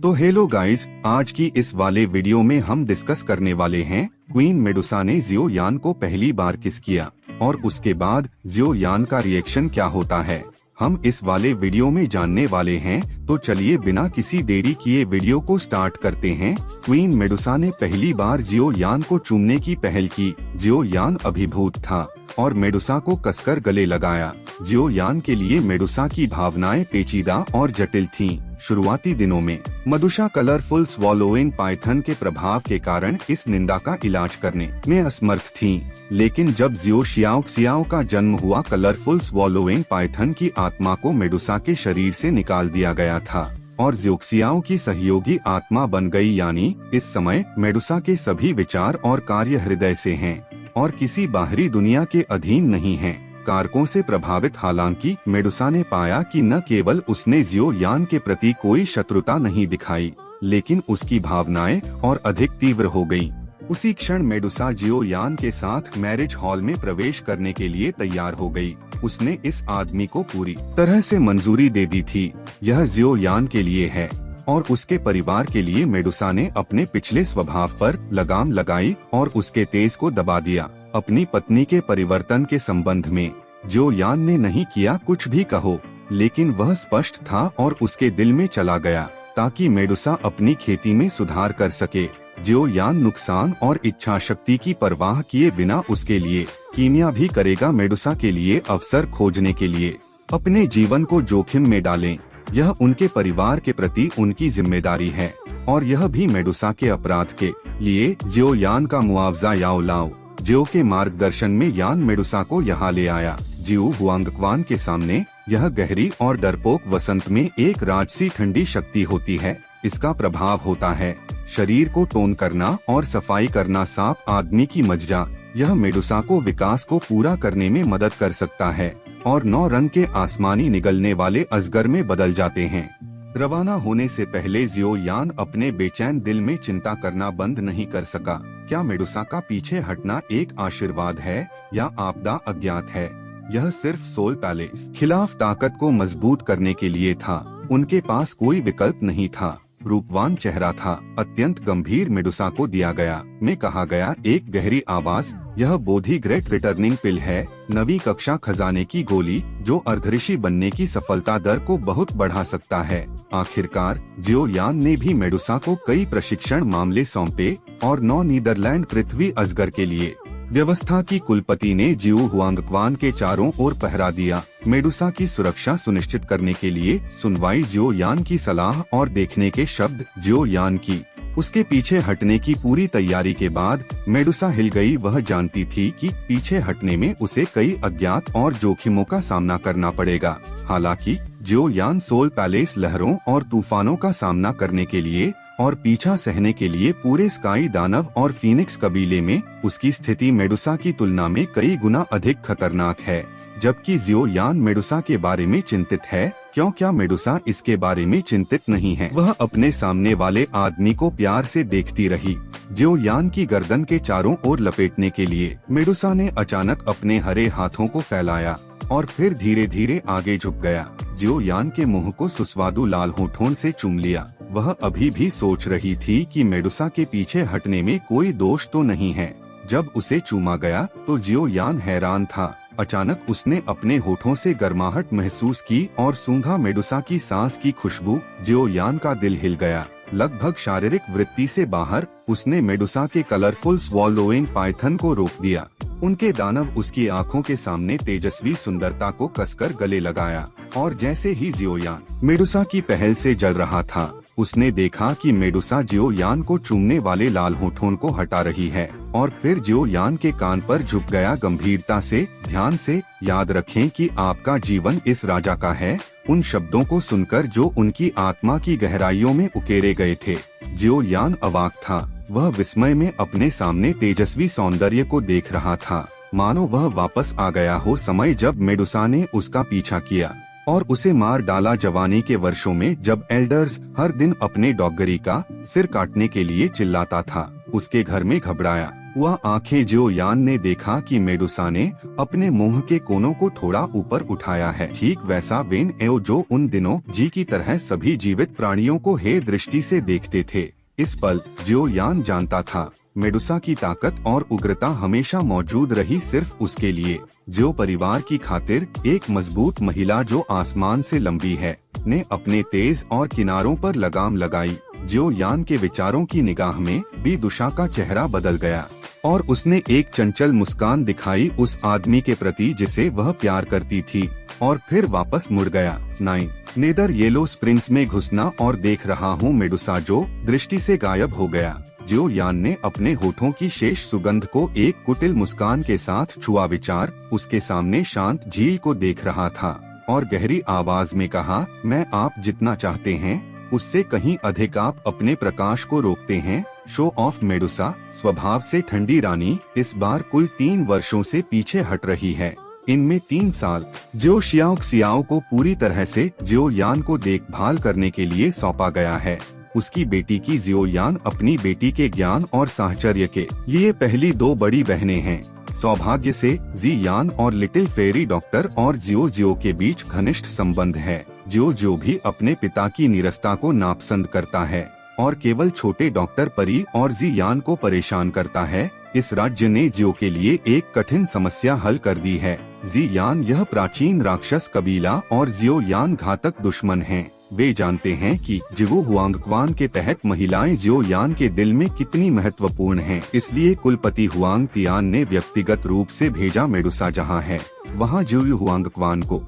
तो hello guys, आज की इस वाले वीडियो में हम डिस्कस करने वाले हैं क्वीन मेडुसा ने जियो यान को पहली बार किस किया और उसके बाद जियो यान का रिएक्शन क्या होता है, हम इस वाले वीडियो में जानने वाले हैं। तो चलिए बिना किसी देरी किए वीडियो को स्टार्ट करते हैं। क्वीन मेडुसा ने पहली बार जियो यान को चूमने की पहल की। जियो यान अभिभूत था और मेडुसा को कसकर गले लगाया। जियो यान के लिए मेडुसा की भावनाएं पेचीदा और जटिल थीं। शुरुआती दिनों में मेडुसा कलरफुल स्वॉलोइंग पाइथन के प्रभाव के कारण इस निंदा का इलाज करने में असमर्थ थीं। लेकिन जब जियो शियाओ का जन्म हुआ, कलरफुल स्वॉलोइंग पाइथन की आत्मा को मेडुसा के शरीर से निकाल दिया गया था और जियोक्सियाओ की सहयोगी आत्मा बन गई। यानी इस समय मेडुसा के सभी विचार और कार्य हृदय से हैं और किसी बाहरी दुनिया के अधीन नहीं हैं। कारकों से प्रभावित हालांकि मेडुसा ने पाया कि न केवल उसने जियो यान के प्रति कोई शत्रुता नहीं दिखाई, लेकिन उसकी भावनाएं और अधिक तीव्र हो गईं। उसी क्षण मेडुसा जियो यान के साथ मैरिज हॉल में प्रवेश करने के लिए तैयार हो गई। उसने इस आदमी को पूरी तरह से मंजूरी दे दी थी। यह जियो यान के लिए है और उसके परिवार के लिए। मेडुसा ने अपने पिछले स्वभाव पर लगाम लगाई और उसके तेज को दबा दिया। अपनी पत्नी के परिवर्तन के संबंध में जियो यान ने नहीं किया कुछ भी कहो, लेकिन वह स्पष्ट था और उसके दिल में चला गया ताकि मेडुसा अपनी खेती में सुधार कर सके। जियो यान नुकसान और इच्छा शक्ति की परवाह किए बिना उसके लिए कीमिया भी करेगा। मेडुसा के लिए अवसर खोजने के लिए अपने जीवन को जोखिम में डालें, यह उनके परिवार के प्रति उनकी जिम्मेदारी है और यह भी मेडुसा के अपराध के लिए जियो यान का मुआवजा याओ। जियो के मार्गदर्शन में यान मेडुसा को यहाँ ले आया। जियो हुआंगक्वान के सामने यह गहरी और डरपोक वसंत में एक राजसी ठंडी शक्ति होती है। इसका प्रभाव होता है शरीर को टोन करना और सफाई करना। सांप आदमी की मज्जा, यह मेडुसा को विकास को पूरा करने में मदद कर सकता है और 9 रंग के आसमानी निगलने वाले अजगर में बदल जाते हैं। रवाना होने से पहले जियो यान अपने बेचैन दिल में चिंता करना बंद नहीं कर सका। क्या मेडुसा का पीछे हटना एक आशीर्वाद है या आपदा अज्ञात है? यह सिर्फ सोल पैलेस खिलाफ ताकत को मजबूत करने के लिए था। उनके पास कोई विकल्प नहीं था। रूपवान चेहरा था, अत्यंत गंभीर मेडुसा को दिया गया में कहा गया एक गहरी आवाज, यह बोधि ग्रेट रिटर्निंग पिल है, नवी कक्षा खजाने की गोली जो अर्धऋषि बनने की सफलता दर को बहुत बढ़ा सकता है। आखिरकार जियो यान ने भी मेडुसा को कई प्रशिक्षण मामले सौंपे और 9 नीदरलैंड पृथ्वी अजगर के लिए व्यवस्था की कुलपति ने जियो हुआंगक्वान के चारों ओर पहरा दिया। मेडुसा की सुरक्षा सुनिश्चित करने के लिए सुनवाई जियो यान की सलाह और देखने के शब्द जियो यान की। उसके पीछे हटने की पूरी तैयारी के बाद मेडुसा हिल गई। वह जानती थी कि पीछे हटने में उसे कई अज्ञात और जोखिमों का सामना करना पड़ेगा। हालांकि जियो यान सोल पैलेस लहरों और तूफानों का सामना करने के लिए और पीछा सहने के लिए पूरे स्काई दानव और फीनिक्स कबीले में उसकी स्थिति मेडुसा की तुलना में कई गुना अधिक खतरनाक है। जबकि जियो यान मेडुसा के बारे में चिंतित है, क्या मेडुसा इसके बारे में चिंतित नहीं है? वह अपने सामने वाले आदमी को प्यार से देखती रही। जियो यान की गर्दन के चारों ओर लपेटने के लिए मेडुसा ने अचानक अपने हरे हाथों को फैलाया और फिर धीरे धीरे आगे झुक गया। जियो यान के मुंह को सुस्वादु लाल होठों से चूम लिया। वह अभी भी सोच रही थी कि मेडुसा के पीछे हटने में कोई दोष तो नहीं है। जब उसे चूमा गया तो जियो यान हैरान था। अचानक उसने अपने होठों से गर्माहट महसूस की और सूंघा मेडुसा की सांस की खुशबू। जियो यान का दिल हिल गया। लगभग शारीरिक वृत्ति से बाहर उसने मेडुसा के कलरफुल स्वॉलोइंग पाइथन को रोक दिया। उनके दानव उसकी आंखों के सामने तेजस्वी सुंदरता को कसकर गले लगाया और जैसे ही जियो यान मेडुसा की पहल से जल रहा था, उसने देखा कि मेडुसा जियो यान को चूमने वाले लाल होठों को हटा रही है और फिर जियो यान के कान पर झुक गया गंभीरता से। ध्यान से याद रखें कि आपका जीवन इस राजा का है। उन शब्दों को सुनकर जो उनकी आत्मा की गहराइयों में उकेरे गए थे, जियो यान अवाक था। वह विस्मय में अपने सामने तेजस्वी सौंदर्य को देख रहा था, मानो वह वापस आ गया हो समय जब मेडुसा ने उसका पीछा किया और उसे मार डाला। जवानी के वर्षों में जब एल्डर्स हर दिन अपने डॉगरी का सिर काटने के लिए चिल्लाता था, उसके घर में घबराया वह आंखें जियो यान ने देखा कि मेडुसा ने अपने मुंह के कोनों को थोड़ा ऊपर उठाया है, ठीक वैसा वेन एओ जो उन दिनों जी की तरह सभी जीवित प्राणियों को हे दृष्टि से देखते थे। इस पल जियो यान जानता था मेडुसा की ताकत और उग्रता हमेशा मौजूद रही सिर्फ उसके लिए। जियो परिवार की खातिर एक मजबूत महिला जो आसमान से लंबी है ने अपने तेज और किनारों पर लगाम लगाई। जियो यान के विचारों की निगाह में भी दुशा का चेहरा बदल गया और उसने एक चंचल मुस्कान दिखाई उस आदमी के प्रति जिसे वह प्यार करती थी, और फिर वापस मुड़ गया। 9 नेदर येलो स्प्रिंग्स में घुसना और देख रहा हूँ मेडुसा जो दृष्टि से गायब हो गया। जियो यान ने अपने होठों की शेष सुगंध को एक कुटिल मुस्कान के साथ छुआ। विचार उसके सामने शांत झील को देख रहा था और गहरी आवाज में कहा, मैं आप जितना चाहते हैं उससे कहीं अधिक आप अपने प्रकाश को रोकते हैं। शो ऑफ मेडुसा स्वभाव से ठंडी रानी इस बार कुल 3 वर्षों से पीछे हट रही है। इनमें 3 साल जियो शियाओ को पूरी तरह से जियो यान को देखभाल करने के लिए सौंपा गया है। उसकी बेटी की जियो यान अपनी बेटी के ज्ञान और साहचर्य के लिए पहली 2 बड़ी बहनें हैं। सौभाग्य से जी यान और लिटिल फेरी डॉक्टर और जियो के बीच घनिष्ठ संबंध है। जियो भी अपने पिता की नीरसता को नापसंद करता है और केवल छोटे डॉक्टर परी और जी यान को परेशान करता है। इस राज्य ने जियो के लिए एक कठिन समस्या हल कर दी है। जी यान यह प्राचीन राक्षस कबीला और जियो यान घातक दुश्मन हैं। वे जानते हैं कि जिवु हुआंगक्वान के तहत महिलाएं जियो यान के दिल में कितनी महत्वपूर्ण हैं। इसलिए कुलपति हुआंग तियान ने व्यक्तिगत रूप से भेजा मेडुसा जहां है वहां जिवु हुआंगक्वान को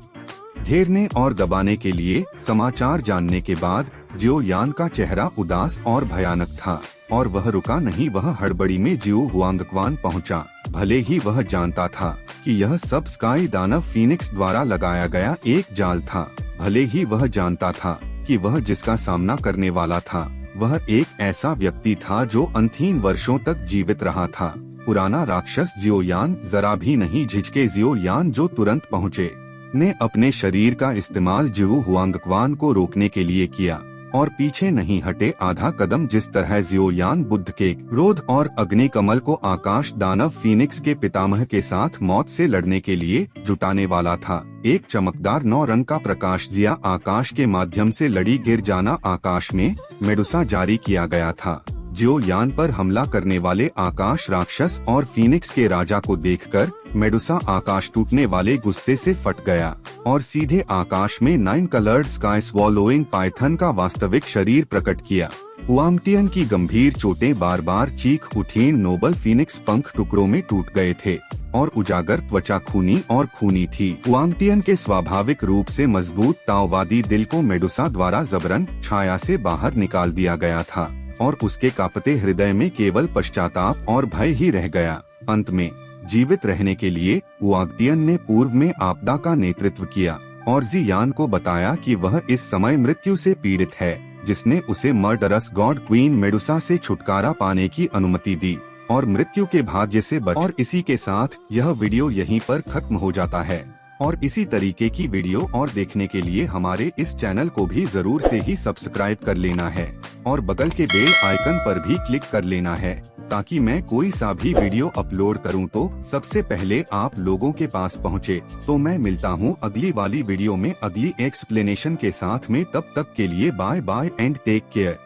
घेरने और दबाने के लिए। समाचार जानने के बाद जियो यान का चेहरा उदास और भयानक था और वह रुका नहीं। वह हड़बड़ी में जियो हुआंगक्वान पहुंचा। भले ही वह जानता था कि यह सब स्काई दानव फीनिक्स द्वारा लगाया गया एक जाल था, भले ही वह जानता था कि वह जिसका सामना करने वाला था वह एक ऐसा व्यक्ति था जो अनंत वर्षों तक जीवित रहा था। पुराना राक्षस जियो यान जरा भी नहीं झिझके। जियो यान जो तुरंत पहुँचे ने अपने शरीर का इस्तेमाल जियो हुआंगक्वान को रोकने के लिए किया और पीछे नहीं हटे आधा कदम। जिस तरह जियो यान बुद्ध के क्रोध और अग्नि कमल को आकाश दानव फीनिक्स के पितामह के साथ मौत से लड़ने के लिए जुटाने वाला था। एक चमकदार 9 रंग का प्रकाश जिया आकाश के माध्यम से लड़ी गिर जाना। आकाश में मेडुसा जारी किया गया था। जियो यान पर हमला करने वाले आकाश राक्षस और फीनिक्स के राजा को देखकर मेडुसा आकाश टूटने वाले गुस्से से फट गया और सीधे आकाश में 9 कलर्ड स्काई स्वॉलोइंग पाइथन का वास्तविक शरीर प्रकट किया। हुआंगटियन की गंभीर चोटें बार बार चीख उठी। नोबल फीनिक्स पंख टुकड़ों में टूट गए थे और उजागर त्वचा खूनी और खूनी थी। हुआंगटियन के स्वाभाविक रूप से मजबूत ताओवादी दिल को मेडुसा द्वारा जबरन छाया से बाहर निकाल दिया गया था और उसके कांपते हृदय में केवल पश्चाताप और भय ही रह गया। अंत में जीवित रहने के लिए हुआंगटियन ने पूर्व में आपदा का नेतृत्व किया और जी यान को बताया कि वह इस समय मृत्यु से पीड़ित है, जिसने उसे मर्डरस गॉड क्वीन मेडुसा से छुटकारा पाने की अनुमति दी और मृत्यु के भाग्य से बच। और इसी के साथ यह वीडियो यहीं पर खत्म हो जाता है और इसी तरीके की वीडियो और देखने के लिए हमारे इस चैनल को भी जरूर से ही सब्सक्राइब कर लेना है और बगल के बेल आइकन पर भी क्लिक कर लेना है ताकि मैं कोई सा भी वीडियो अपलोड करूं तो सबसे पहले आप लोगों के पास पहुंचे। तो मैं मिलता हूं अगली वाली वीडियो में अगली एक्सप्लेनेशन के साथ में। तब तक के लिए bye bye and take care.